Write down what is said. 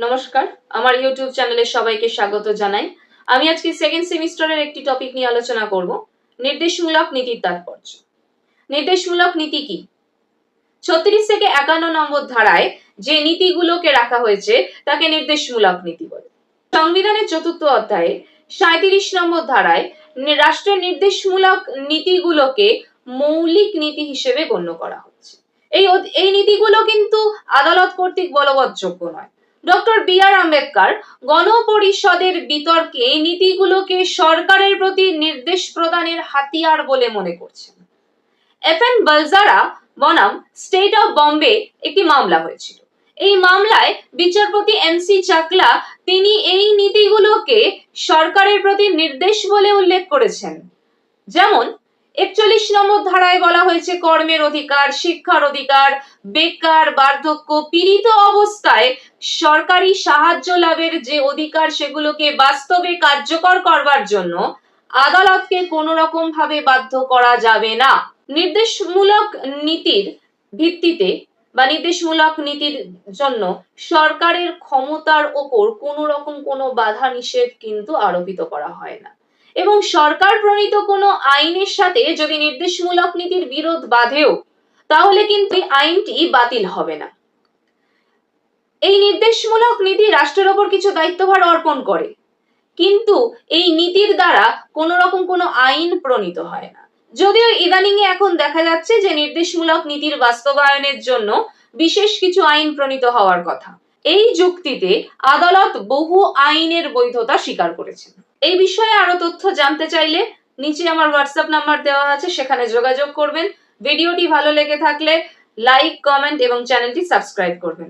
নমস্কার, আমার ইউটিউব চ্যানেলে সবাইকে স্বাগত জানাই। আমি আজকে সেকেন্ড সেমিস্টারের একটি টপিক নিয়ে আলোচনা করব, নির্দেশমূলক নীতির তাৎপর্য। নির্দেশমূলক নীতি কি? 36 থেকে 51 নম্বর ধারায় যে নীতিগুলোকে রাখা হয়েছে তাকে নির্দেশমূলক নীতি বলে। সংবিধানের 4th অধ্যায়ে 37 নম্বর ধারায় রাষ্ট্রের নির্দেশমূলক নীতিগুলোকে মৌলিক নীতি হিসেবে গণ্য করা হচ্ছে। এই নীতিগুলো কিন্তু আদালত কর্তৃক বলবৎযোগ্য নয়। Doctor B.R.. আম্বেদকর গণপরিষদের বিতর্কে এই নীতিগুলোকে সরকারের প্রতি নির্দেশ প্রদানের হাতিয়ার বলে মনে করছেন। এফ.এন. বালজারা বনাম স্টেট অফ বম্বে একটি মামলা হয়েছিল। এই মামলায় বিচারপতি এম.সি. চাকলা তিনি এই নীতিগুলোকে সরকারের প্রতি নির্দেশ বলে উল্লেখ করেছেন। যেমন 41 নম্বর ধারায় বলা হয়েছে কর্মের অধিকার, শিক্ষার অধিকার, বেকার, বার্ধক্য, পীড়িত অবস্থায় সরকারি সাহায্য লাভের যে অধিকার সেগুলোকে বাস্তবে কার্যকর করবার জন্য আদালতকে কোনো রকম ভাবে বাধ্য করা যাবে না। নির্দেশমূলক নীতির ভিত্তিতে বা নির্দেশমূলক নীতির জন্য সরকারের ক্ষমতার ওপর কোনো রকম কোনো বাধা নিষেধ কিন্তু আরোপিত করা হয় না, এবং সরকার প্রণীত কোনো আইনের সাথে যদি নির্দেশমূলক নীতির বিরোধ বাধেও তাহলে কিন্তু আইনটি বাতিল হবে না। এই নির্দেশমূলক নীতি রাষ্ট্রের ওপর কিছু দায়িত্বভার অর্পণ করে, কিন্তু এই নীতির দ্বারা কোনো রকম কোনো আইন প্রণীত হয় না। যদিও ইদানিং এখন দেখা যাচ্ছে যে নির্দেশমূলক নীতির বাস্তবায়নের জন্য বিশেষ কিছু আইন প্রণীত হওয়ার কথা। এই যুক্তিতে আদালত বহু আইনের বৈধতা স্বীকার করেছেন। এই বিষয়ে আরো তথ্য জানতে চাইলে নিচে আমার হোয়াটসঅ্যাপ নাম্বার দেওয়া আছে, সেখানে যোগাযোগ করবেন। ভিডিওটি ভালো লেগে থাকলে লাইক, কমেন্ট এবং চ্যানেলটি সাবস্ক্রাইব করবেন।